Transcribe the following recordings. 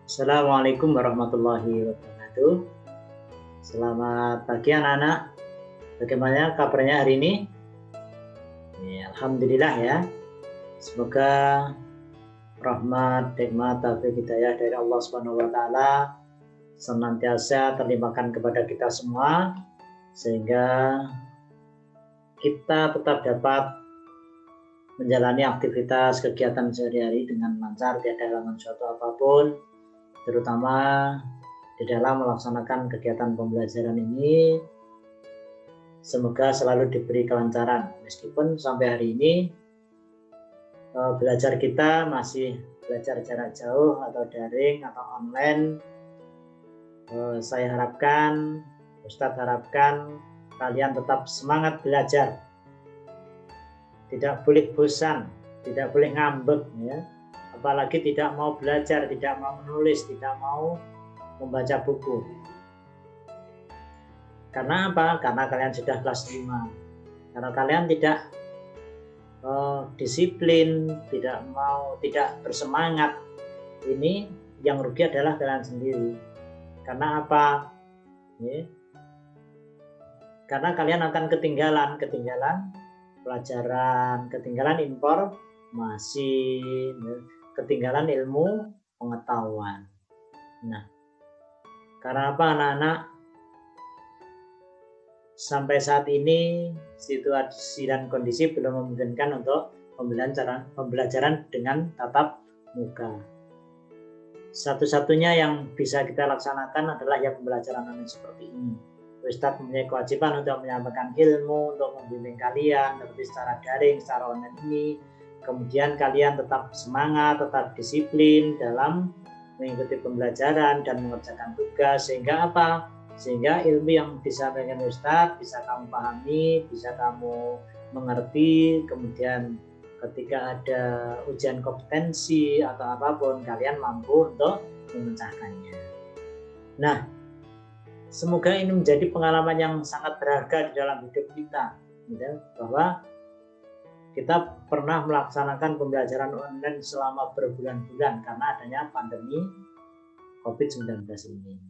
Assalamualaikum warahmatullahi wabarakatuh. Selamat pagi anak-anak. Bagaimana kabarnya hari ini? Ya, alhamdulillah ya. Semoga rahmat, nikmat, taufik hidayah dari Allah Subhanahu wa taala senantiasa terlimpahkan kepada kita semua sehingga kita tetap dapat menjalani aktivitas kegiatan sehari-hari dengan lancar, tiada halangan suatu apapun, terutama di dalam melaksanakan kegiatan pembelajaran ini. Semoga selalu diberi kelancaran meskipun sampai hari ini belajar kita masih belajar jarak jauh atau daring atau online. Saya harapkan, Ustadz harapkan kalian tetap semangat belajar, tidak boleh bosan, tidak boleh ngambek ya. Apalagi tidak mau belajar, tidak mau menulis, tidak mau membaca buku. Karena apa? Karena kalian sudah kelas 5. Karena kalian tidak disiplin, tidak bersemangat, ini yang rugi adalah kalian sendiri. Karena apa? Ya. Karena kalian akan ketinggalan pelajaran, ketinggalan informasi, ketinggalan ilmu pengetahuan. Nah, karena apa anak-anak? Sampai saat ini situasi dan kondisi belum memungkinkan untuk pembelajaran dengan tatap muka. Satu-satunya yang bisa kita laksanakan adalah ya pembelajaran online seperti ini. Ustadz mempunyai kewajiban untuk menyampaikan ilmu, untuk membimbing kalian, seperti secara daring, secara online ini. Kemudian kalian tetap semangat, tetap disiplin dalam mengikuti pembelajaran dan mengerjakan tugas, sehingga apa? Sehingga ilmu yang disampaikan Ustadz bisa kamu pahami, bisa kamu mengerti, kemudian ketika ada ujian kompetensi atau apapun, kalian mampu untuk memecahkannya. Nah, semoga ini menjadi pengalaman yang sangat berharga di dalam hidup kita, gitu, bahwa kita pernah melaksanakan pembelajaran online selama berbulan-bulan karena adanya pandemi COVID-19 ini.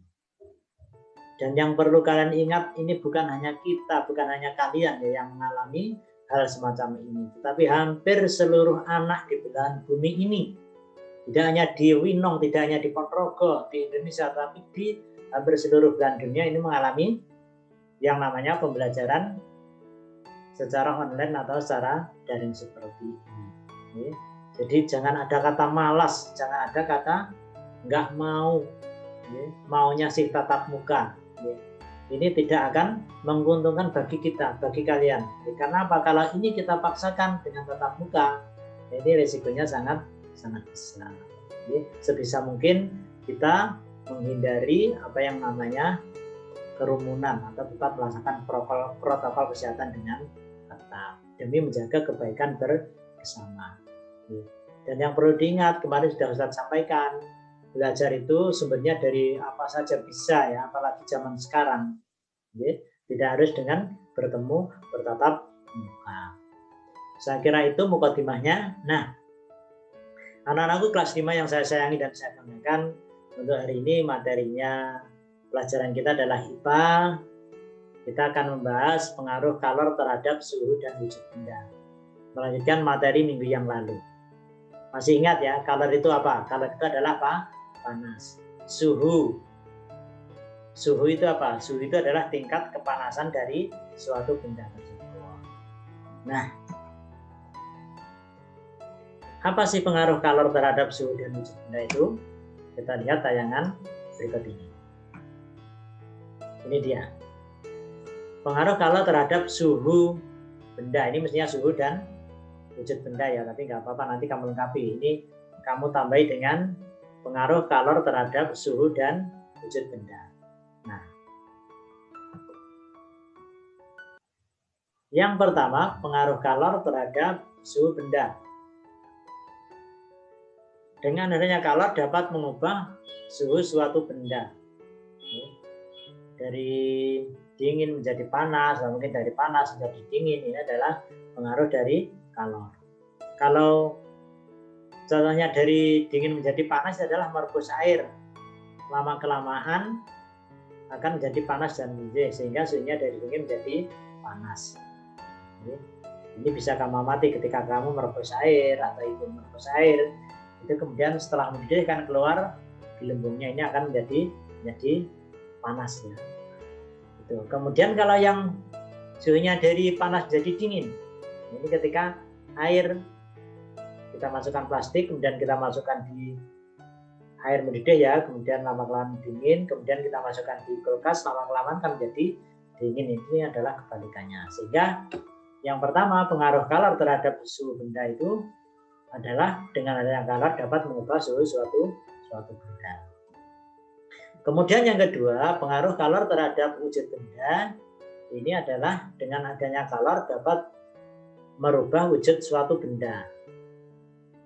Dan yang perlu kalian ingat, ini bukan hanya kita, bukan hanya kalian ya yang mengalami hal semacam ini, tetapi hampir seluruh anak di belahan bumi ini, tidak hanya di Winong, tidak hanya di Ponorogo, di Indonesia, tapi di hampir seluruh belahan dunia ini mengalami yang namanya pembelajaran secara online atau secara daring seperti ini. Jadi jangan ada kata malas, jangan ada kata nggak mau, maunya sih tatap muka. Ini tidak akan menguntungkan bagi kita, bagi kalian. Karena apa? Kalau ini kita paksakan dengan tatap muka, ini risikonya sangat besar. Jadi sebisa mungkin kita menghindari apa yang namanya kerumunan atau tetap melaksanakan protokol kesehatan dengan ketat demi menjaga kebaikan bersama. Dan yang perlu diingat, kemarin sudah Ustadz sampaikan, belajar itu sumbernya dari apa saja bisa ya, apalagi zaman sekarang. Tidak harus dengan bertemu bertatap muka. Saya kira itu mukadimahnya. Nah, anak-anakku kelas 5 yang saya sayangi dan saya banggakan, untuk hari ini materinya pelajaran kita adalah IPA. Kita akan membahas pengaruh kalor terhadap suhu dan wujud benda. Melanjutkan materi minggu yang lalu. Masih ingat ya, kalor itu apa? Kalor itu adalah apa? Panas. Suhu itu apa? Suhu itu adalah tingkat kepanasan dari suatu benda tersebut. Nah, apa sih pengaruh kalor terhadap suhu dan wujud benda itu? Kita lihat tayangan berikut ini. Ini dia. Pengaruh kalor terhadap suhu benda. Ini mestinya suhu dan wujud benda ya, tapi nggak apa-apa, nanti kamu lengkapi. Ini kamu tambahi dengan pengaruh kalor terhadap suhu dan wujud benda. Nah, yang pertama, pengaruh kalor terhadap suhu benda. Dengan adanya kalor dapat mengubah suhu suatu benda. Dari dingin menjadi panas, atau mungkin dari panas menjadi dingin. Ini adalah pengaruh dari kalor. Kalau contohnya dari dingin menjadi panas adalah merebus air. lama-kelamaan akan menjadi panas dan mendidih, sehingga suhunya dari dingin menjadi panas. Ini bisa kamu amati ketika kamu merebus air atau ibu merebus air, itu kemudian setelah mendidih kan keluar gelembungnya, ini akan menjadi panas ya. Itu. Kemudian kalau yang suhunya dari panas jadi dingin, ini ketika air kita masukkan plastik, kemudian kita masukkan di air mendidih ya, kemudian lama-kelamaan dingin, kemudian kita masukkan di kulkas, lama-kelamaan kan menjadi dingin. Ini adalah kebalikannya. Sehingga yang pertama, pengaruh kalor terhadap suhu benda itu adalah dengan adanya kalor dapat mengubah suhu suatu benda. Kemudian yang kedua, pengaruh kalor terhadap wujud benda ini adalah dengan adanya kalor dapat merubah wujud suatu benda.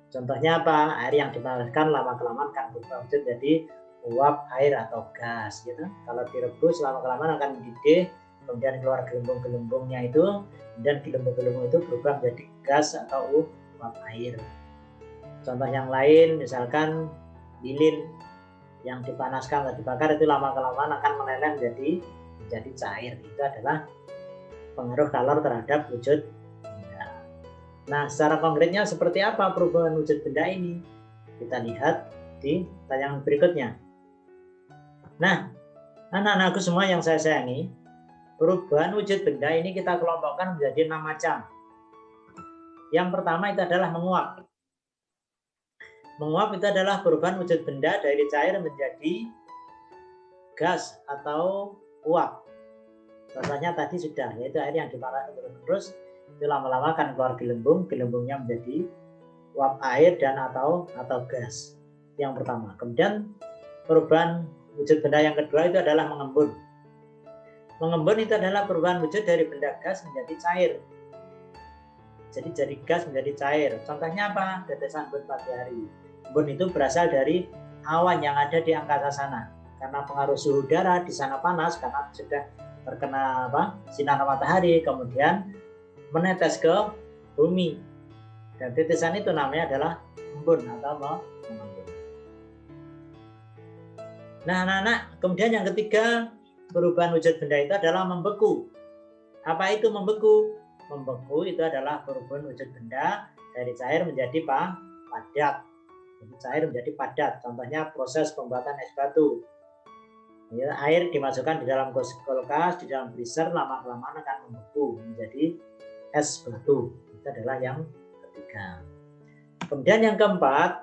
Contohnya apa? Air yang dipanaskan lama-kelamaan kan berubah wujud jadi uap, air atau gas gitu. Kalau direbus lama-kelamaan akan mendidih, kemudian keluar gelembung-gelembungnya itu, dan gelembung-gelembung itu berubah menjadi gas atau uap air. Contoh yang lain misalkan lilin yang dipanaskan atau dibakar itu lama-kelamaan akan meleleh menjadi cair. Itu adalah pengaruh kalor terhadap wujud benda. Nah, secara konkretnya seperti apa perubahan wujud benda ini? Kita lihat di tayangan berikutnya. Nah, anak-anakku semua yang saya sayangi, perubahan wujud benda ini kita kelompokkan menjadi 6 macam. Yang pertama itu adalah menguap. Menguap itu adalah perubahan wujud benda dari cair menjadi gas atau uap. Contohnya tadi sudah, yaitu air yang dipanaskan terus, itu lama-lama akan keluar gelembung, gelembungnya menjadi uap air dan atau gas. Yang pertama. Kemudian perubahan wujud benda yang kedua itu adalah mengembun. Mengembun itu adalah perubahan wujud dari benda gas menjadi cair. Jadi dari gas menjadi cair. Contohnya apa? Tetesan embun pagi hari. Embun itu berasal dari awan yang ada di angkasa sana. Karena pengaruh suhu udara di sana panas karena sudah terkena sinar matahari, kemudian menetes ke bumi. Dan tetesan itu namanya adalah embun atau mengembun. Nah, anak-anak, kemudian yang ketiga, perubahan wujud benda itu adalah membeku. Apa itu membeku? Membeku itu adalah perubahan wujud benda dari cair menjadi padat. Jadi cair menjadi padat. Contohnya proses pembuatan es batu. Ya, air dimasukkan di dalam kulkas, di dalam freezer, lama-kelamaan akan membeku menjadi es batu. Itu adalah yang ketiga. Kemudian yang keempat,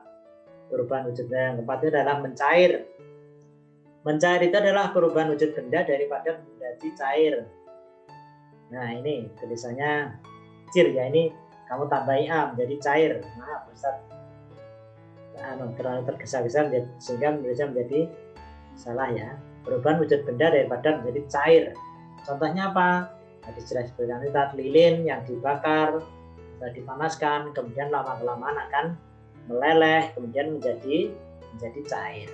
perubahan wujud benda yang keempat itu adalah mencair. Mencair itu adalah perubahan wujud benda dari padat menjadi cair. Nah, ini tulisannya cir ya, ini kamu tambahi A menjadi cair. Maaf Ustaz, terlalu tergesa-gesa sehingga menulisnya menjadi salah ya. Perubahan wujud benda dari padat menjadi cair. Contohnya apa? Tadi jelas seperti tadi, lilin yang dibakar atau dipanaskan, kemudian lama-kelamaan akan meleleh, kemudian menjadi cair.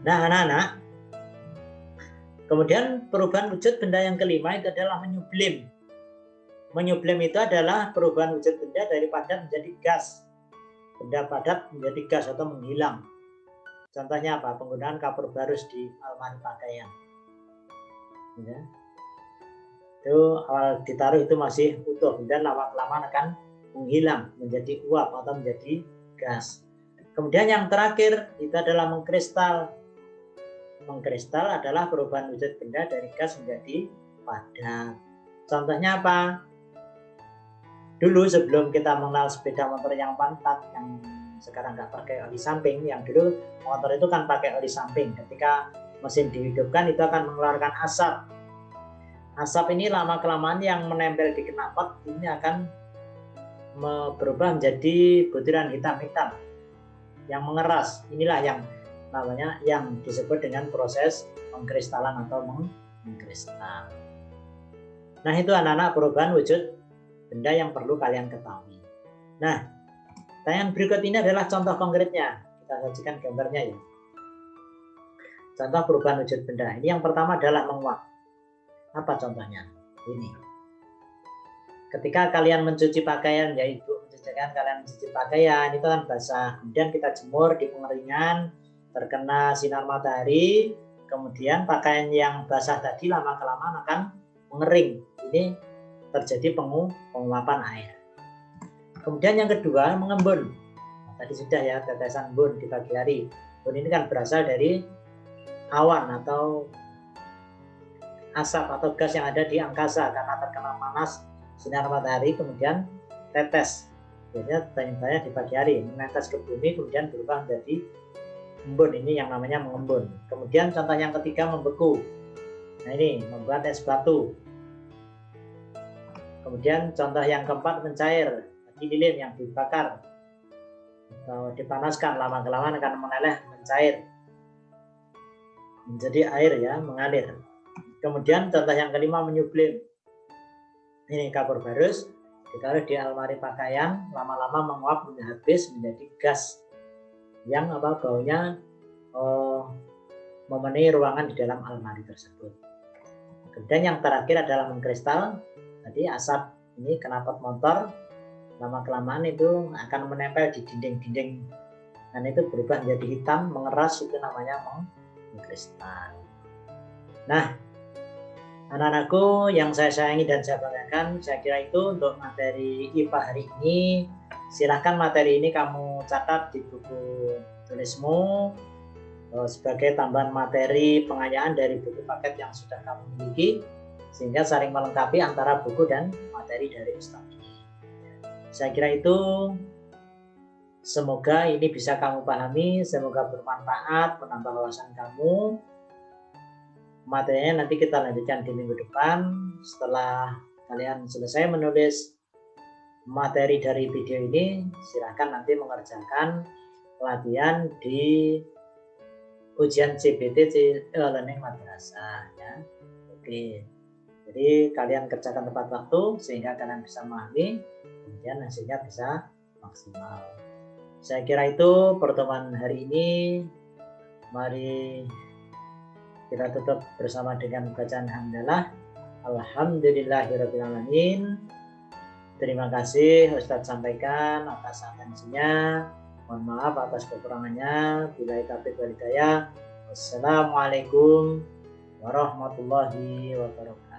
Nah, anak-anak, kemudian perubahan wujud benda yang kelima itu adalah menyublim. Menyublim itu adalah perubahan wujud benda dari padat menjadi gas. Benda padat menjadi gas atau menghilang. Contohnya apa? Penggunaan kapur barus di almari pakaian. Ya. Itu awal ditaruh itu masih utuh, dan lama-kelamaan akan menghilang menjadi uap atau menjadi gas. Kemudian yang terakhir itu adalah mengkristal. Mengkristal adalah perubahan wujud benda dari gas menjadi padat. Contohnya apa? Dulu sebelum kita mengenal sepeda motor yang pantat, yang sekarang nggak pakai oli samping, yang dulu motor itu kan pakai oli samping. Ketika mesin dihidupkan itu akan mengeluarkan asap. Asap ini lama-kelamaan yang menempel di knalpot ini akan berubah menjadi butiran hitam-hitam yang mengeras. Inilah yang namanya yang disebut dengan proses pengkristalan atau mengkristal. Nah, itu anak-anak perubahan wujud benda yang perlu kalian ketahui. Nah, tayangan berikut ini adalah contoh konkretnya. Kita sajikan gambarnya ya. Contoh perubahan wujud benda. Ini yang pertama adalah menguap. Apa contohnya? Ini. Ketika kalian mencuci pakaian, ya ibu mencucikan kalian mencuci pakaian, itu kan basah. Kemudian kita jemur di pengeringan, terkena sinar matahari, kemudian pakaian yang basah tadi lama-kelamaan akan mengering. Ini terjadi penguapan air. Kemudian yang kedua, mengembun. Nah, tadi sudah ya, tetesan embun di pagi hari. Embun ini kan berasal dari awan atau asap atau gas yang ada di angkasa karena terkena panas sinar matahari, kemudian tetes. Biasanya banyak di pagi hari menetes ke bumi, kemudian berubah menjadi embun. Ini yang namanya mengembun. Kemudian contoh yang ketiga, membeku. Nah ini membuat es batu. Kemudian contoh yang keempat, mencair. Tadi lilin yang dibakar atau dipanaskan lama-kelamaan akan meleleh, mencair menjadi air ya, mengalir. Kemudian contoh yang kelima, menyublim. Ini kapur barus ditaruh di almari pakaian, lama-lama menguap habis menjadi gas yang baunya memenuhi ruangan di dalam almari tersebut. Kemudian yang terakhir adalah mengkristal. Tadi asap ini knalpot motor lama-kelamaan itu akan menempel di dinding-dinding dan itu berubah menjadi hitam, mengeras, itu namanya mengkristal. Nah, anak-anakku yang saya sayangi dan saya banggakan, saya kira itu untuk materi IPA hari ini. Silahkan materi ini kamu catat di buku tulismu sebagai tambahan materi pengayaan dari buku paket yang sudah kamu miliki, sehingga saling melengkapi antara buku dan materi dari Ustaz. Saya kira itu, semoga ini bisa kamu pahami, semoga bermanfaat, menambah wawasan kamu. Materinya nanti kita lanjutkan di minggu depan. Setelah kalian selesai menulis materi dari video ini, silahkan nanti mengerjakan pelatihan di ujian CBT Learning Madrasah ya. Oke. Jadi kalian kerjakan tepat waktu sehingga kalian bisa memahami, kemudian hasilnya bisa maksimal. Saya kira itu pertemuan hari ini. Mari kita tutup bersama dengan bacaan hamdalah. Alhamdulillahirrahmanirrahim. Terima kasih Ustadz sampaikan atas atensinya. Mohon maaf atas kekurangannya. Billahi taufiq wal hidayah. Wassalamualaikum warahmatullahi wabarakatuh.